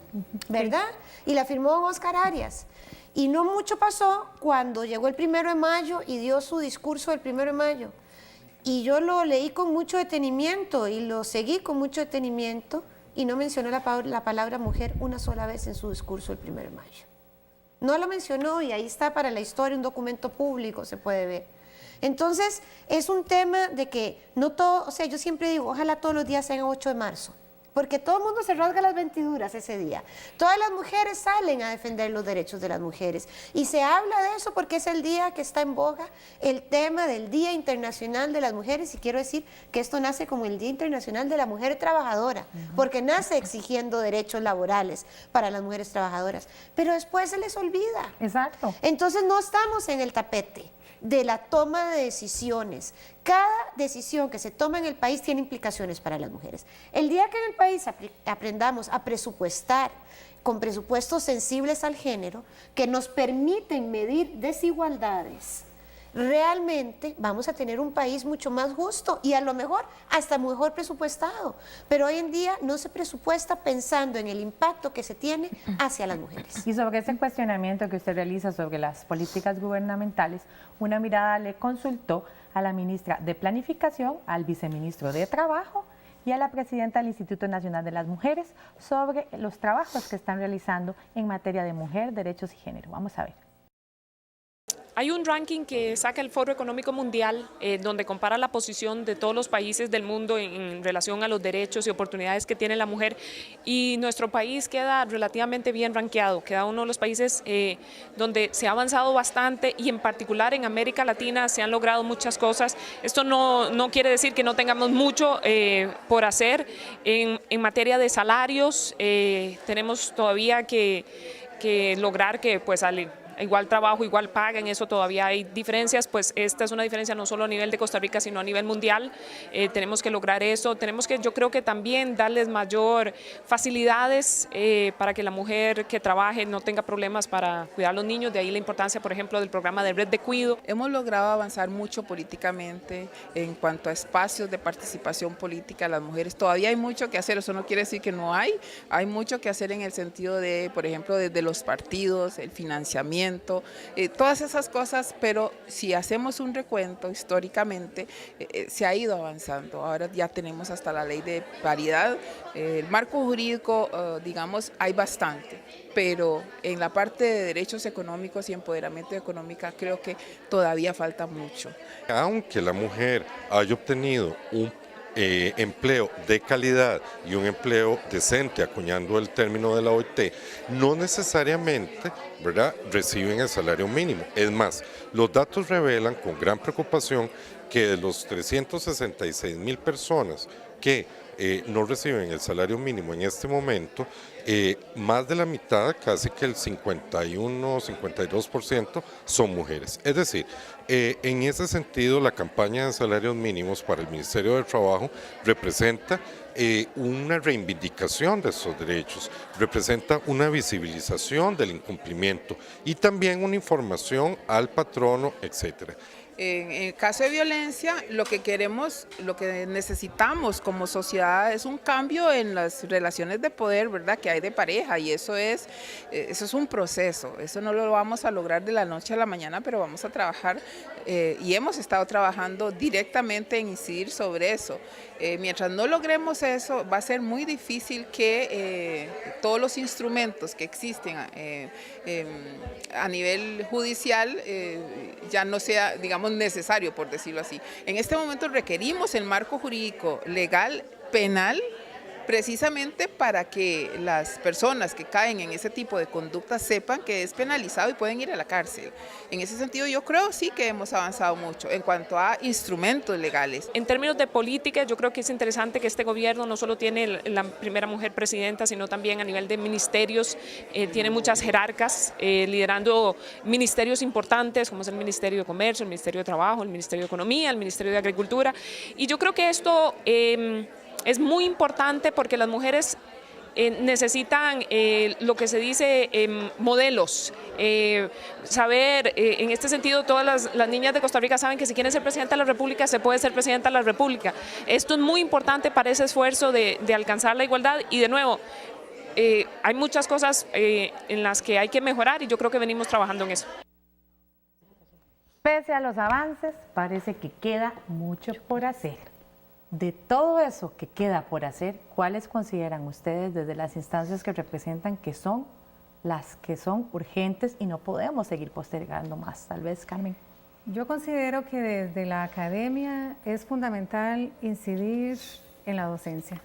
¿verdad? Y la firmó don Oscar Arias. Y no mucho pasó cuando llegó el 1 de mayo y dio su discurso del 1 de mayo. Y yo lo leí con mucho detenimiento y lo seguí con mucho detenimiento y no mencionó la palabra mujer una sola vez en su discurso del 1 de mayo. No lo mencionó y ahí está para la historia, un documento público, se puede ver. Entonces, es un tema de que no todo, o sea, yo siempre digo, ojalá todos los días sean 8 de marzo, porque todo el mundo se rasga las vestiduras ese día. Todas las mujeres salen a defender los derechos de las mujeres y se habla de eso porque es el día que está en boga el tema del Día Internacional de las Mujeres, y quiero decir que esto nace como el Día Internacional de la Mujer Trabajadora, porque nace exigiendo derechos laborales para las mujeres trabajadoras, pero después se les olvida. Exacto. Entonces no estamos en el tapete de la toma de decisiones. Cada decisión que se toma en el país tiene implicaciones para las mujeres. El día que en el país aprendamos a presupuestar con presupuestos sensibles al género, que nos permiten medir desigualdades, realmente vamos a tener un país mucho más justo y a lo mejor hasta mejor presupuestado. Pero hoy en día no se presupuesta pensando en el impacto que se tiene hacia las mujeres. Y sobre ese cuestionamiento que usted realiza sobre las políticas gubernamentales, Una Mirada le consultó a la ministra de Planificación, al viceministro de Trabajo y a la presidenta del Instituto Nacional de las Mujeres sobre los trabajos que están realizando en materia de mujer, derechos y género. Vamos a ver. Hay un ranking que saca el Foro Económico Mundial donde compara la posición de todos los países del mundo en relación a los derechos y oportunidades que tiene la mujer, y nuestro país queda relativamente bien rankeado, queda uno de los países donde se ha avanzado bastante, y en particular en América Latina se han logrado muchas cosas. Esto no quiere decir que no tengamos mucho por hacer en materia de salarios. Tenemos todavía que lograr que pues igual trabajo, igual paga, en eso todavía hay diferencias, pues esta es una diferencia no solo a nivel de Costa Rica, sino a nivel mundial. Tenemos que lograr eso, tenemos que, yo creo que también darles mayor facilidades para que la mujer que trabaje no tenga problemas para cuidar a los niños, de ahí la importancia, por ejemplo, del programa de Red de Cuido. Hemos logrado avanzar mucho políticamente en cuanto a espacios de participación política. Las mujeres todavía hay mucho que hacer, eso no quiere decir que no hay mucho que hacer en el sentido de, por ejemplo, desde los partidos, el financiamiento, todas esas cosas, pero si hacemos un recuento históricamente, se ha ido avanzando. Ahora ya tenemos hasta la ley de paridad, el marco jurídico, digamos, hay bastante, pero en la parte de derechos económicos y empoderamiento económico creo que todavía falta mucho. Aunque la mujer haya obtenido un empleo de calidad y un empleo decente, acuñando el término de la OIT, no necesariamente, ¿verdad?, reciben el salario mínimo. Es más, los datos revelan con gran preocupación que de los 366,000 personas que no reciben el salario mínimo en este momento, más de la mitad, casi que el 51-52% son mujeres. Es decir, en ese sentido, la campaña de salarios mínimos para el Ministerio de Trabajo representa una reivindicación de esos derechos, representa una visibilización del incumplimiento y también una información al patrono, etcétera. En el caso de violencia, lo que queremos, lo que necesitamos como sociedad es un cambio en las relaciones de poder, ¿verdad?, que hay de pareja, y eso es un proceso, eso no lo vamos a lograr de la noche a la mañana, pero vamos a trabajar y hemos estado trabajando directamente en incidir sobre eso. Mientras no logremos eso, va a ser muy difícil que todos los instrumentos que existen a nivel judicial ya no sea, digamos, necesario, por decirlo así. En este momento requerimos el marco jurídico legal penal precisamente para que las personas que caen en ese tipo de conductas sepan que es penalizado y pueden ir a la cárcel. En ese sentido yo creo sí que hemos avanzado mucho en cuanto a instrumentos legales. En términos de política, yo creo que es interesante que este gobierno no solo tiene la primera mujer presidenta, sino también a nivel de ministerios, tiene muchas jerarcas liderando ministerios importantes, como es el Ministerio de Comercio, el Ministerio de Trabajo, el Ministerio de Economía, el Ministerio de Agricultura, y yo creo que esto es muy importante porque las mujeres necesitan lo que se dice modelos, saber, en este sentido todas las niñas de Costa Rica saben que si quieren ser presidenta de la República se puede ser presidenta de la República. Esto es muy importante para ese esfuerzo de alcanzar la igualdad y de nuevo, hay muchas cosas en las que hay que mejorar y yo creo que venimos trabajando en eso. Pese a los avances, parece que queda mucho por hacer. De todo eso que queda por hacer, ¿cuáles consideran ustedes desde las instancias que representan que son las que son urgentes y no podemos seguir postergando más? Tal vez, Carmen. Yo considero que desde la academia es fundamental incidir en la docencia.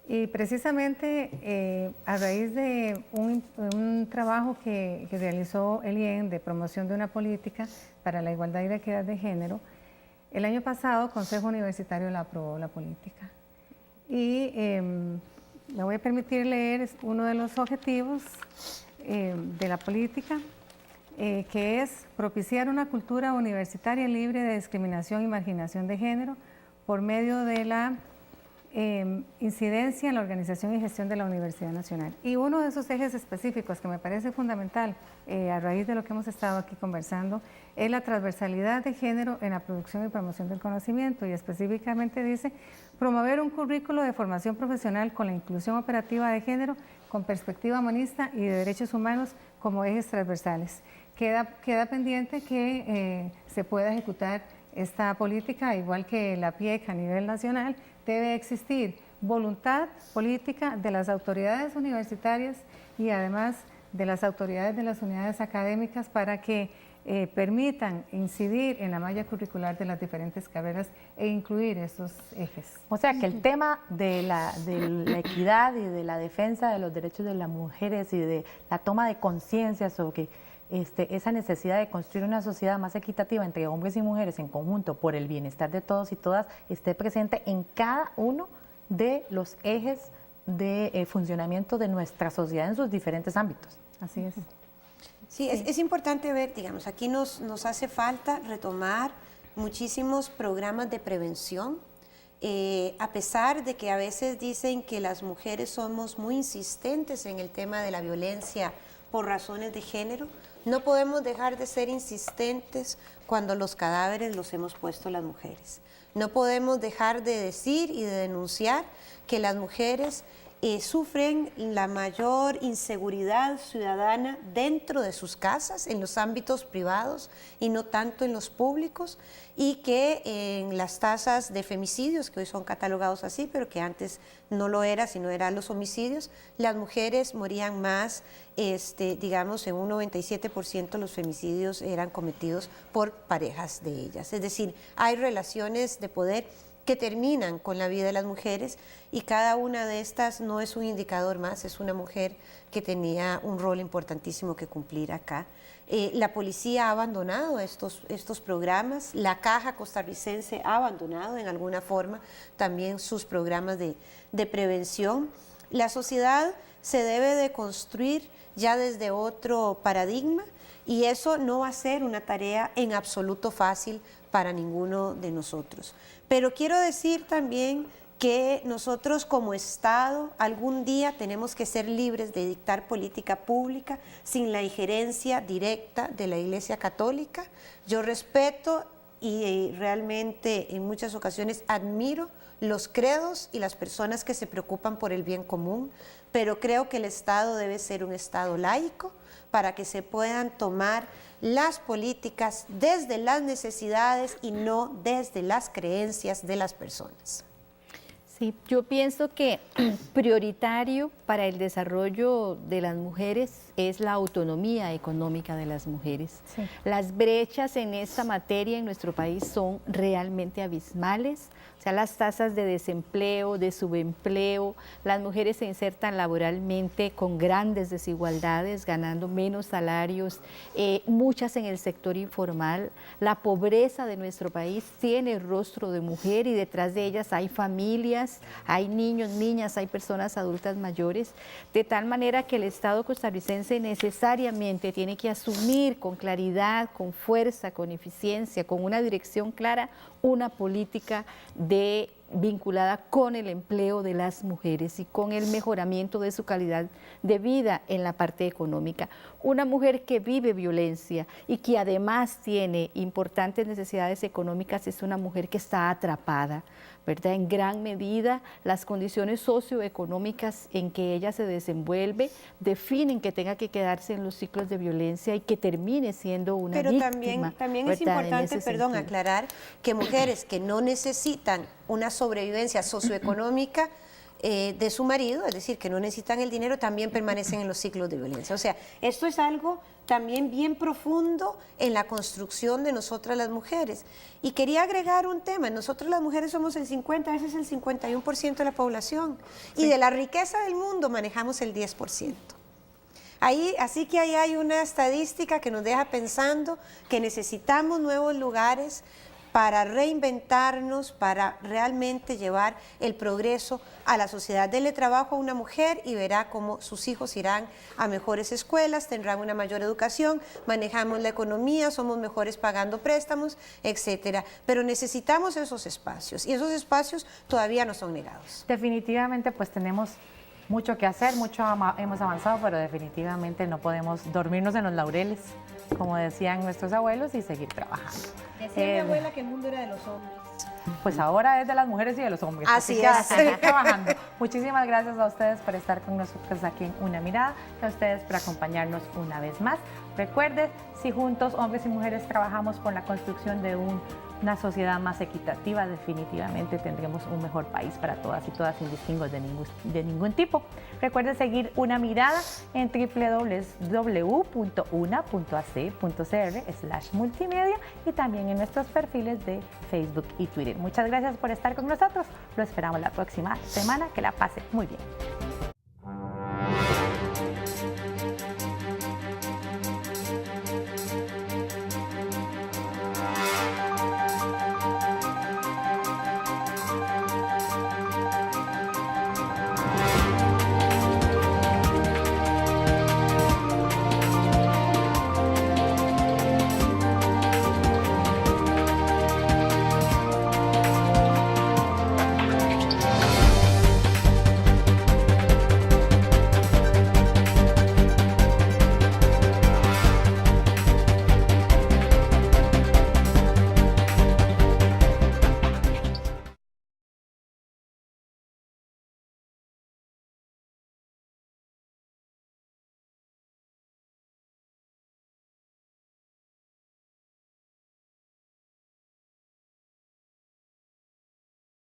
Y precisamente a raíz de un trabajo que realizó el IEN de promoción de una política para la igualdad y la equidad de género, el año pasado, Consejo Universitario la aprobó la política. Y me voy a permitir leer uno de los objetivos de la política, que es propiciar una cultura universitaria libre de discriminación y marginación de género por medio de la incidencia en la organización y gestión de la Universidad Nacional. Y uno de esos ejes específicos que me parece fundamental a raíz de lo que hemos estado aquí conversando es la transversalidad de género en la producción y promoción del conocimiento, y específicamente dice promover un currículo de formación profesional con la inclusión operativa de género con perspectiva humanista y de derechos humanos como ejes transversales. Queda pendiente que se pueda ejecutar esta política, igual que la PIEC a nivel nacional. Debe existir voluntad política de las autoridades universitarias y además de las autoridades de las unidades académicas para que permitan incidir en la malla curricular de las diferentes carreras e incluir estos ejes. O sea que el tema de la equidad y de la defensa de los derechos de las mujeres y de la toma de conciencia sobre esa necesidad de construir una sociedad más equitativa entre hombres y mujeres en conjunto por el bienestar de todos y todas esté presente en cada uno de los ejes de funcionamiento de nuestra sociedad en sus diferentes ámbitos. Así es. Sí, es importante ver, digamos, aquí nos hace falta retomar muchísimos programas de prevención, a pesar de que a veces dicen que las mujeres somos muy insistentes en el tema de la violencia por razones de género. No podemos dejar de ser insistentes cuando los cadáveres los hemos puesto las mujeres. No podemos dejar de decir y de denunciar que las mujeres sufren la mayor inseguridad ciudadana dentro de sus casas, en los ámbitos privados y no tanto en los públicos, y que en las tasas de femicidios, que hoy son catalogados así, pero que antes no lo era, sino eran los homicidios, las mujeres morían más, digamos, en un 97% los femicidios eran cometidos por parejas de ellas. Es decir, hay relaciones de poder que terminan con la vida de las mujeres y cada una de estas no es un indicador más, es una mujer que tenía un rol importantísimo que cumplir acá. La policía ha abandonado estos programas, la Caja Costarricense ha abandonado en alguna forma también sus programas de prevención. La sociedad se debe de construir ya desde otro paradigma y eso no va a ser una tarea en absoluto fácil para ninguno de nosotros. Pero quiero decir también que nosotros como Estado algún día tenemos que ser libres de dictar política pública sin la injerencia directa de la Iglesia Católica. Yo respeto y realmente en muchas ocasiones admiro los credos y las personas que se preocupan por el bien común, pero creo que el Estado debe ser un Estado laico para que se puedan tomar las políticas desde las necesidades y no desde las creencias de las personas. Sí, yo pienso que prioritario para el desarrollo de las mujeres es la autonomía económica de las mujeres. Sí. Las brechas en esta materia en nuestro país son realmente abismales, sea, las tasas de desempleo, de subempleo, las mujeres se insertan laboralmente con grandes desigualdades, ganando menos salarios, muchas en el sector informal. La pobreza de nuestro país tiene rostro de mujer y detrás de ellas hay familias, hay niños, niñas, hay personas adultas mayores, de tal manera que el Estado costarricense necesariamente tiene que asumir con claridad, con fuerza, con eficiencia, con una dirección clara, una política vinculada con el empleo de las mujeres y con el mejoramiento de su calidad de vida en la parte económica. Una mujer que vive violencia y que además tiene importantes necesidades económicas es una mujer que está atrapada, ¿verdad? En gran medida, las condiciones socioeconómicas en que ella se desenvuelve definen que tenga que quedarse en los ciclos de violencia y que termine siendo una víctima. Pero también es importante, aclarar que mujeres que no necesitan una sobrevivencia socioeconómica de su marido, es decir, que no necesitan el dinero, también permanecen en los ciclos de violencia. O sea, esto es algo también bien profundo en la construcción de nosotras las mujeres. Y quería agregar un tema: nosotras las mujeres somos el 50, a veces el 51% de la población, y de la riqueza del mundo manejamos el 10%. Así que ahí hay una estadística que nos deja pensando que necesitamos nuevos lugares para reinventarnos, para realmente llevar el progreso a la sociedad. Dele trabajo a una mujer y verá cómo sus hijos irán a mejores escuelas, tendrán una mayor educación, manejamos la economía, somos mejores pagando préstamos, etcétera. Pero necesitamos esos espacios y esos espacios todavía no son negados. Definitivamente, pues tenemos mucho que hacer, mucho hemos avanzado, pero definitivamente no podemos dormirnos en los laureles, como decían nuestros abuelos, y seguir trabajando. Decía mi abuela que el mundo era de los hombres. Pues ahora es de las mujeres y de los hombres. Así que es. a seguir trabajando. Muchísimas gracias a ustedes por estar con nosotros aquí en Una Mirada, y a ustedes por acompañarnos una vez más. Recuerden, si juntos, hombres y mujeres, trabajamos por la construcción de una sociedad más equitativa, definitivamente tendremos un mejor país para todas y todas, sin distingos de ningún tipo. Recuerden seguir Una Mirada en www.una.ac.cr/multimedia y también en nuestros perfiles de Facebook y Twitter. Muchas gracias por estar con nosotros. Lo esperamos la próxima semana. Que la pase muy bien.